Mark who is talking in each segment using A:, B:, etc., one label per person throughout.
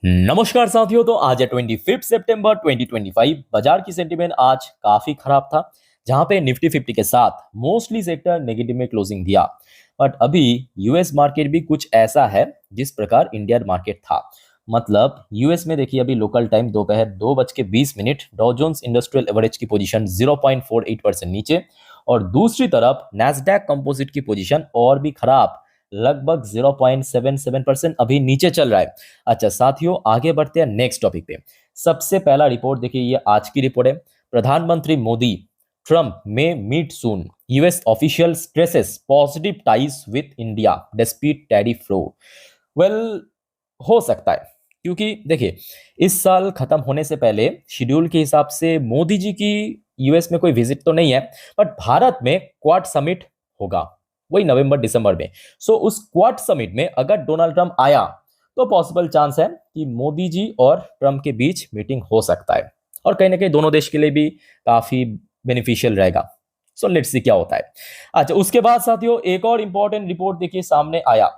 A: नमस्कार साथियों। तो आज है 25 सितंबर 2025। बाजार की सेंटीमेंट आज काफी खराब था, जहां पे निफ्टी 50 के साथ मोस्टली सेक्टर नेगेटिव में क्लोजिंग दिया। बट अभी यूएस मार्केट भी कुछ ऐसा है जिस प्रकार इंडियन मार्केट था। मतलब यूएस में देखिए, अभी लोकल टाइम दोपहर 2:20 डॉ जोन्स इंडस्ट्रियल एवरेज की पोजीशन 0.48% नीचे, और दूसरी तरफ नैस्डैक कंपोजिट की पोजीशन और भी खराब, लगभग 0.77% अभी नीचे चल रहा है। अच्छा साथियों, आगे बढ़ते हैं नेक्स्ट टॉपिक पे। सबसे पहला रिपोर्ट देखिए, ये आज की रिपोर्ट है। प्रधानमंत्री Modi Trump may meet soon, US official stresses positive ties with India dispute tariff row. Well, हो सकता है, क्योंकि देखिए इस साल खत्म होने से पहले शेड्यूल के हिसाब से मोदी जी की यूएस में कोई विजिट तो नहीं है, बट भारत में क्वाड समिट होगा, वही नवंबर दिसंबर में। सो उस क्वाड समिट में अगर डोनाल्ड ट्रंप आया तो पॉसिबल चांस है कि मोदी जी और ट्रंप के बीच मीटिंग हो सकता है, और कहीं ना कहीं दोनों देश के लिए भी काफी बेनिफिशियल रहेगा। सो लेट्स सी क्या होता है। अच्छा, उसके बाद साथियों एक और इंपॉर्टेंट रिपोर्ट देखिए सामने आया।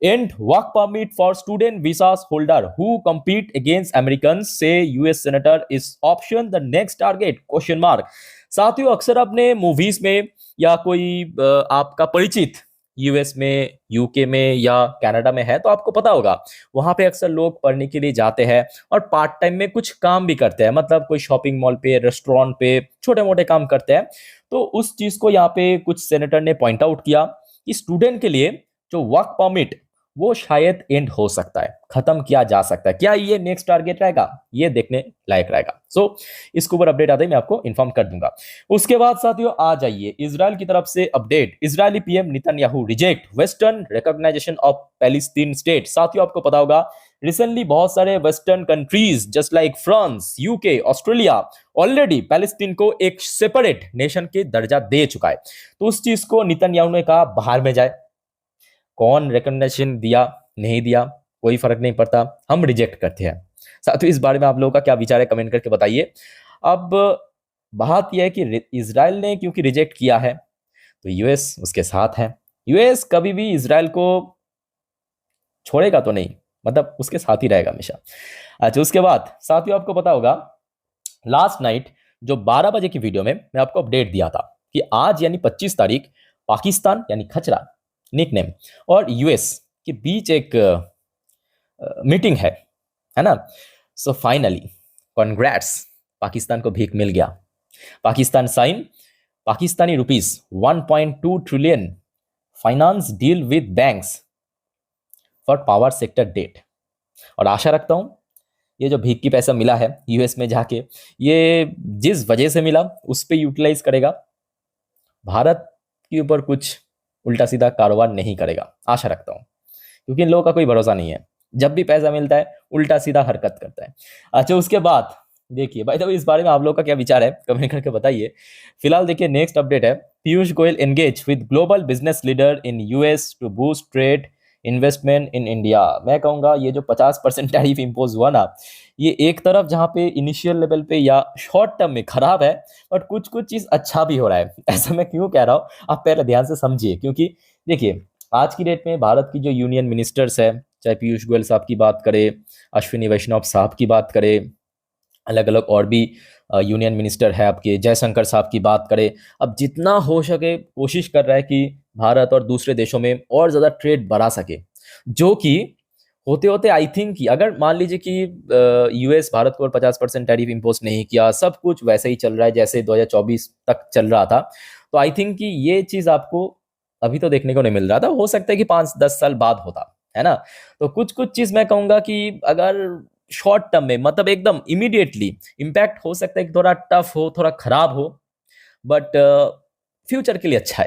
A: And work permit for student visas holder who compete against Americans, say US senator is option the next target question mark. साथियों अक्सर अपने मूवीज में या कोई आपका परिचित यूएस में, यूके में या कनाडा में है तो आपको पता होगा, वहां पे अक्सर लोग पढ़ने के लिए जाते हैं और पार्ट टाइम में कुछ काम भी करते हैं। मतलब कोई शॉपिंग मॉल पे, रेस्टोरेंट पे छोटे मोटे काम करते हैं। तो उस चीज को यहाँ पे कुछ सेनेटर ने पॉइंट आउट किया कि स्टूडेंट के लिए जो वर्क परमिट, वो शायद एंड हो सकता है, खत्म किया जा सकता है। क्या ये नेक्स्ट टारगेट रहेगा, ये देखने लायक रहेगा। सो इसके ऊपर अपडेट आते ही मैं आपको इन्फॉर्म कर दूंगा। उसके बाद साथियों आ जाइए इजराइल की तरफ से update. Israeli PM Netanyahu reject western recognization of Palestine state. साथियों आपको पता होगा, रिसेंटली बहुत सारे western countries just like France, UK, Australia already Palestine को एक सेपरेट नेशन के दर्जा दे चुका है। तो उस चीज को नेतन्याहू ने कहा बाहर में जाए। कौन रिकमेंडेशन दिया नहीं दिया कोई फर्क नहीं पड़ता, हम रिजेक्ट करते हैं। साथियों इस बारे में आप लोगों का क्या विचार है, कमेंट करके बताइए। अब बात यह है कि इजराइल ने क्योंकि रिजेक्ट किया है तो यूएस उसके साथ है। यूएस कभी भी इजराइल को छोड़ेगा तो नहीं, मतलब उसके साथ ही रहेगा हमेशा। अच्छा, उसके बाद साथियों आपको पता होगा, लास्ट नाइट जो 12 बजे की वीडियो में मैं आपको अपडेट दिया था कि आज यानी 25 तारीख पाकिस्तान यानी खचरा निकनेम और यूएस के बीच एक मीटिंग है ना। सो फाइनली कॉन्ग्रेट्स, पाकिस्तान को भीख मिल गया। Pakistan sign Pakistani rupees 1.2 trillion finance deal with banks for power sector debt. और आशा रखता हूं ये जो भीख की पैसा मिला है यूएस में जाके, ये जिस वजह से मिला उस पर यूटिलाइज करेगा, भारत के ऊपर कुछ उल्टा सीधा कारोबार नहीं करेगा, आशा रखता हूं। क्योंकि इन लोगों का कोई भरोसा नहीं है, जब भी पैसा मिलता है उल्टा सीधा हरकत करता है। अच्छा, उसके बाद देखिए भाई, तो इस बारे में आप लोगों का क्या विचार है कमेंट करके बताइए। फिलहाल देखिए नेक्स्ट अपडेट है, Piyush Goyal engage with global business leader in US to boost trade investment in India. मैं कहूंगा ये जो 50% टैरिफ इंपोज हुआ ना, ये एक तरफ जहां पे इनिशियल लेवल पे या शॉर्ट टर्म में खराब है, बट कुछ कुछ चीज अच्छा भी हो रहा है। ऐसा मैं क्यों कह रहा हूं, आप पहले ध्यान से समझिए। क्योंकि देखिए आज की डेट में भारत की जो यूनियन मिनिस्टर्स है, चाहे पीयूष गोयल साहब की बात करें, अश्विनी वैष्णव साहब की बात करें, अलग अलग और भी यूनियन मिनिस्टर है आपके, जयशंकर साहब की बात करें, अब जितना हो सके कोशिश कर रहा है कि भारत और दूसरे देशों में और ज़्यादा ट्रेड बढ़ा सके। जो कि होते होते आई थिंक कि अगर मान लीजिए कि यूएस भारत को 50% टैरिफ इम्पोज नहीं किया, सब कुछ वैसे ही चल रहा है जैसे 2024 तक चल रहा था, तो आई थिंक कि ये चीज़ आपको अभी तो देखने को नहीं मिल रहा था। हो सकता है कि 5-10 साल बाद होता है ना। तो कुछ कुछ चीज़ मैं कहूँगा कि अगर शॉर्ट टर्म में, मतलब एकदम इमीडिएटली इम्पैक्ट हो सकता है कि थोड़ा टफ हो, थोड़ा खराब हो, बट फ्यूचर के लिए अच्छा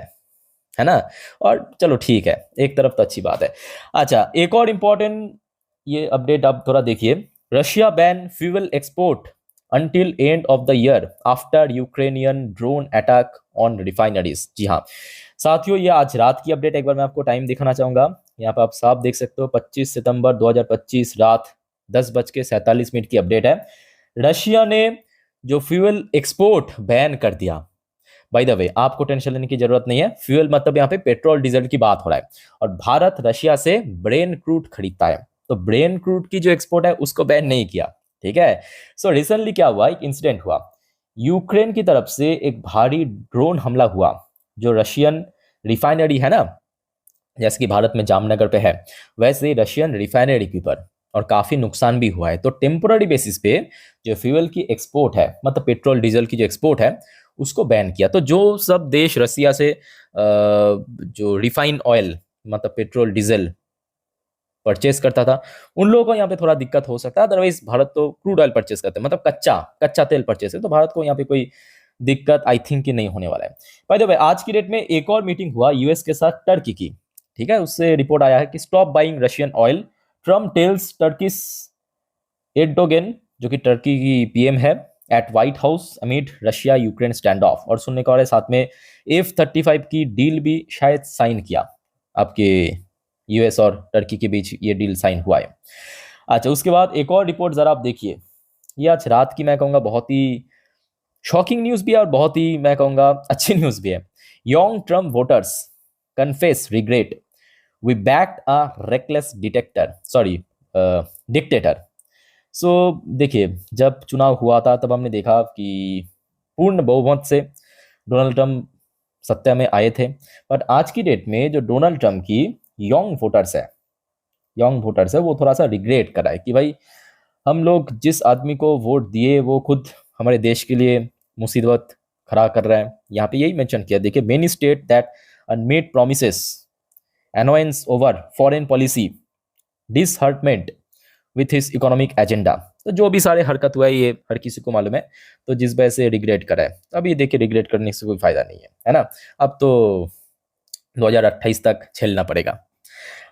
A: है ना। और चलो ठीक है, एक तरफ तो अच्छी बात है। अच्छा, एक और इंपॉर्टेंट ये अपडेट आप थोड़ा देखिए। Russia ban fuel export until end of the year after Ukrainian drone attack on refineries. जी हाँ साथियों, ये आज रात की अपडेट, एक बार मैं आपको टाइम दिखाना चाहूंगा। यहाँ पे आप साफ देख सकते हो 25 सितंबर 2025 रात 10:47 की अपडेट है। रशिया ने जो फ्यूल एक्सपोर्ट बैन कर दिया। बाय द वे आपको टेंशन लेने की जरूरत नहीं है, फ्यूल मतलब यहाँ पे पेट्रोल डीजल की बात हो रहा है, और भारत रशिया से ब्रेन क्रूड खरीदता है। तो ब्रेन क्रूड की जो एक्सपोर्ट है उसको बैन नहीं किया, ठीक है। सो रिसेंटली क्या हुआ, एक इंसिडेंट हुआ, यूक्रेन की तरफ से एक भारी ड्रोन हमला हुआ जो रशियन रिफाइनरी है ना, जैसे कि भारत में जामनगर पे है, वैसे रशियन रिफाइनरी के ऊपर, और काफी नुकसान भी हुआ है। तो टेम्पोररी बेसिस पे जो फ्यूल की एक्सपोर्ट है, मतलब पेट्रोल डीजल की जो एक्सपोर्ट है, उसको बैन किया। तो जो सब देश रसिया से जो रिफाइन ऑयल मतलब पेट्रोल डीजल परचेस करता था, उन लोगों को यहाँ पे थोड़ा दिक्कत हो सकता है। अदरवाइज भारत तो क्रूड ऑयल परचेस करते हैं, मतलब कच्चा कच्चा तेल परचेस है, तो भारत को यहाँ पे कोई दिक्कत आई थिंक कि नहीं होने वाला है। बाय द वे, आज की डेट में एक और मीटिंग हुआ यूएस के साथ टर्की की, ठीक है। उससे रिपोर्ट आया है कि stop buying Russian oil, Trump tells Turkish Erdogan, जो कि टर्की की पीएम है, at White House amid Russia Ukraine standoff. और सुनने का और साथ में F-35 की डील भी शायद साइन किया, आपके यूएस और टर्की के बीच ये डील साइन हुआ है। अच्छा, उसके बाद एक और रिपोर्ट जरा आप देखिए, ये आज रात की मैं कहूँगा बहुत ही शॉकिंग न्यूज़ भी है और बहुत ही मैं कहूँगा अच्छी न्यूज़ भी है। Young Trump voters confess regret, we backed a reckless dictator. So देखिए, जब चुनाव हुआ था तब हमने देखा कि पूर्ण बहुमत से डोनाल्ड ट्रम्प सत्ता में आए थे। बट आज की डेट में जो डोनाल्ड ट्रम्प की यंग वोटर्स है वो थोड़ा सा रिग्रेट कर रहा है कि भाई हम लोग जिस आदमी को वोट दिए वो खुद हमारे देश के लिए मुसीबत खड़ा कर रहा है। यहाँ पे यही मेंशन किया, देखिए, many state that Unmade promises, annoyance over foreign policy, disheartened with his economic agenda। तो जो भी सारे हरकत हुआ है ये हर किसी को मालूम है, तो जिस वजह से रिग्रेट करा है। अभी देखिए, रिग्रेट करने से कोई फायदा नहीं है ना, अब तो 2028 तक झेलना पड़ेगा।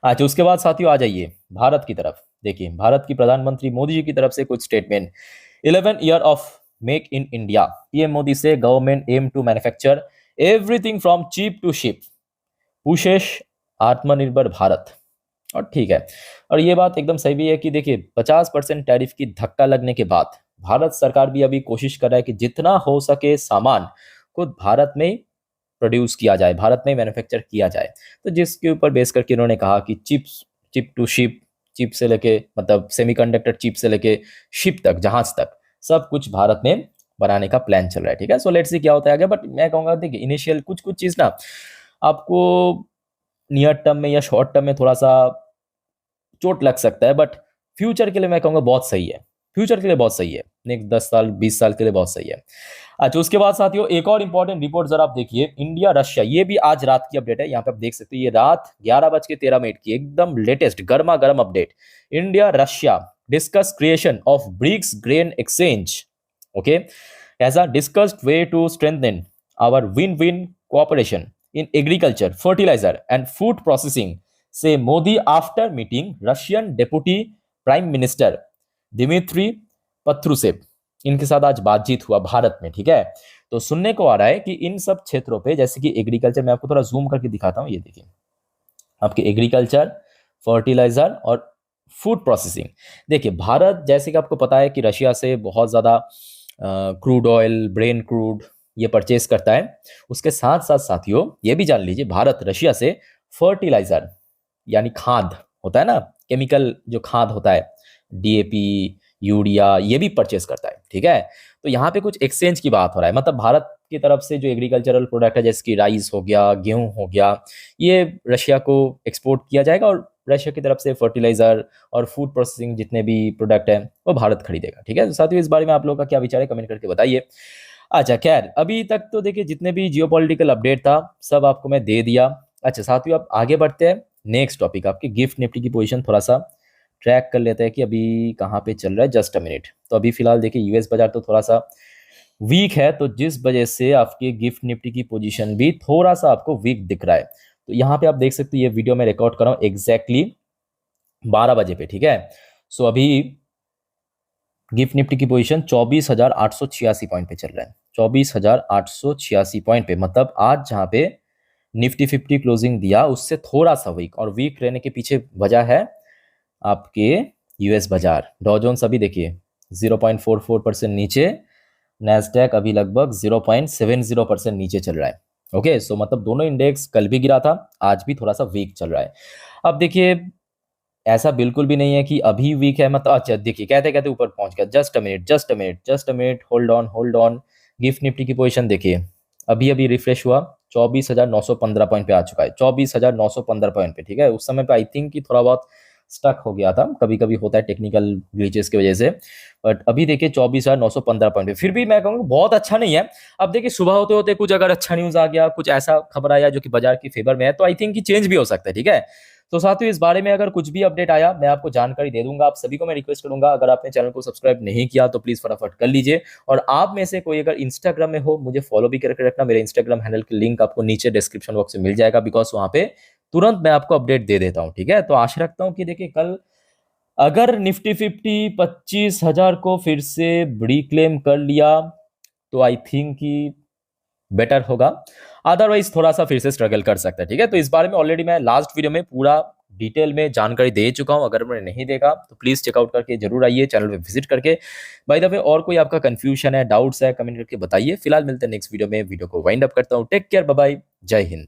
A: अच्छा, उसके बाद साथियों आ जाइए भारत की तरफ। देखिए, भारत की प्रधानमंत्री मोदी जी की तरफ से कुछ statement. 11 year of make in India, PM Modi says government aim to manufacture everything from chip to ship, pushes Atmanirbhar Bharat. और ठीक है, और ये बात एकदम सही भी है कि देखिए 50% टैरिफ की धक्का लगने के बाद भारत सरकार भी अभी कोशिश कर रहा है कि जितना हो सके सामान खुद भारत में प्रोड्यूस किया जाए, भारत में मैन्युफैक्चर किया जाए। तो जिसके ऊपर बेस करके उन्होंने कहा कि चिप टू शिप, चिप से लेके मतलब सेमीकंडक्टर चिप से लेके शिप तक, जहाज तक, सब कुछ भारत में बनाने का प्लान चल रहा है, ठीक है। सो लेट्स सी क्या होता है आगे। बट मैं कहूँगा देखिए, इनिशियल कुछ चीज़ ना आपको नियर टर्म में या शॉर्ट टर्म में थोड़ा सा चोट लग सकता है, बट फ्यूचर के लिए मैं कहूँगा बहुत सही है, फ्यूचर के लिए बहुत सही है, नेक्स्ट 10 साल 20 साल के लिए बहुत सही है। अच्छा, उसके बाद साथियों एक और इंपॉर्टेंट रिपोर्ट जरा आप देखिए, इंडिया रशिया, ये भी आज रात की अपडेट है। यहाँ पे आप देख सकते हैं, ये रात 11:13 की एकदम लेटेस्ट गर्मा गर्म update. India Russia discuss creation of BRICS grain exchange, okay, as a discussed way to strengthen our win win cooperation in agriculture, fertilizer and food processing, say Modi after meeting Russian Deputy Prime Minister Dmitry Patrushev। इनके साथ आज बातचीत हुआ भारत में, ठीक है। तो सुनने को आ रहा है कि इन सब क्षेत्रों पे, जैसे कि एग्रीकल्चर, मैं आपको थोड़ा जूम करके दिखाता हूँ, ये देखिए आपके एग्रीकल्चर, फर्टिलाइजर और फूड प्रोसेसिंग। देखिए, भारत जैसे कि आपको पता है कि रशिया से बहुत ज़्यादा क्रूड ऑयल, ब्रेन क्रूड ये परचेस करता है। उसके साथ साथ साथियों ये भी जान लीजिए, भारत रशिया से फर्टिलाइजर यानी खाद होता है ना, केमिकल जो खाद होता है, डीएपी, यूरिया, ये भी परचेस करता है, ठीक है। तो यहाँ पे कुछ एक्सचेंज की बात हो रहा है, मतलब भारत की तरफ से जो एग्रीकल्चरल प्रोडक्ट है, जैसे कि राइस हो गया, गेहूं हो गया, ये रशिया को एक्सपोर्ट किया जाएगा, और रशिया की तरफ से फर्टिलाइजर और फूड प्रोसेसिंग जितने भी प्रोडक्ट है वो भारत खरीदेगा, ठीक है। तो साथियों इस बारे में आप लोगों का क्या विचार है, कमेंट करके बताइए। अच्छा, खैर अभी तक तो देखिए जितने भी जियोपॉलिटिकल अपडेट था सब आपको मैं दे दिया। अच्छा साथियों, अब आगे बढ़ते हैं, नेक्स्ट टॉपिक आपकी गिफ्ट निफ्टी की पोजीशन थोड़ा सा ट्रैक कर लेते हैं कि अभी कहाँ पे चल रहा है। Just a minute. तो अभी फिलहाल देखिए यूएस बाजार तो थोड़ा सा वीक है, तो जिस वजह से आपकी गिफ्ट निफ्टी की पोजीशन भी थोड़ा सा आपको वीक दिख रहा है। तो यहाँ पे आप देख सकते हैं, ये वीडियो मैं रिकॉर्ड कर रहा हूँ एग्जैक्टली 12 बजे पे, ठीक है। सो अभी गिफ्ट निफ्टी की पोजीशन 24,886 पॉइंट पे चल रहा है, 24,886 पॉइंट पे, मतलब आज जहाँ पे निफ्टी 50 क्लोजिंग दिया उससे थोड़ा सा वीक, और वीक रहने के पीछे वजह है आपके यूएस बाजार। डॉ जोन्स अभी देखिए 0.44% नीचे, नैस्डैक अभी लगभग 0.70% नीचे चल रहा है। ओके, सो मतलब दोनों इंडेक्स कल भी गिरा था, आज भी थोड़ा सा वीक चल रहा है। अब देखिए ऐसा बिल्कुल भी नहीं है कि अभी वीक है, मतलब अच्छा देखिए कहते कहते ऊपर पहुंच गया। Just a minute, just a minute, just a minute, hold on, hold on. Gift Nifty की पोजीशन देखिए, अभी अभी रिफ्रेश हुआ, 24,915 पॉइंट पे आ चुका है, 24,915 पॉइंट पे। ठीक है, उस समय पे आई थिंक कि थोड़ा बहुत स्टक हो गया था, कभी कभी होता है टेक्निकल ग्लिचेस की वजह से। बट अभी देखिए 24,915 पॉइंट पे, फिर भी मैं कहूँगा बहुत अच्छा नहीं है। अब देखिए सुबह होते होते कुछ अगर अच्छा न्यूज आ गया, कुछ ऐसा खबर आया जो कि बाजार की फेवर में है, तो आई थिंक कि चेंज भी हो सकता है। ठीक है, तो साथियों इस बारे में अगर कुछ भी अपडेट आया मैं आपको जानकारी दे दूंगा। आप सभी को मैं रिक्वेस्ट करूंगा, अगर आपने चैनल को सब्सक्राइब नहीं किया तो प्लीज फटाफट कर लीजिए। और आप में से कोई अगर इंस्टाग्राम में हो, मुझे फॉलो भी करके रखना। मेरे इंस्टाग्राम हैंडल की लिंक आपको नीचे डिस्क्रिप्शन बॉक्स में मिल जाएगा, बिकॉज वहां पे तुरंत मैं आपको अपडेट दे देता हूँ। ठीक है, तो आशा रखता हूँ कि देखिए कल अगर निफ्टी 50 25,000 को फिर से रिक्लेम कर लिया तो आई थिंक कि बेटर होगा। अदरवाइज थोड़ा सा फिर से स्ट्रगल कर सकता है। ठीक है, तो इस बारे में ऑलरेडी मैं लास्ट वीडियो में पूरा डिटेल में जानकारी दे चुका हूं। अगर मैंने नहीं देखा तो प्लीज चेकआउट करके जरूर आइए, चैनल पे विजिट करके। बाय द वे और कोई आपका कंफ्यूजन है, डाउट्स है, कमेंट करके बताइए। फिलहाल मिलते हैं नेक्स्ट वीडियो में। वीडियो को वाइंड अप करता हूं। टेक केयर, बाय बाय, जय हिंद।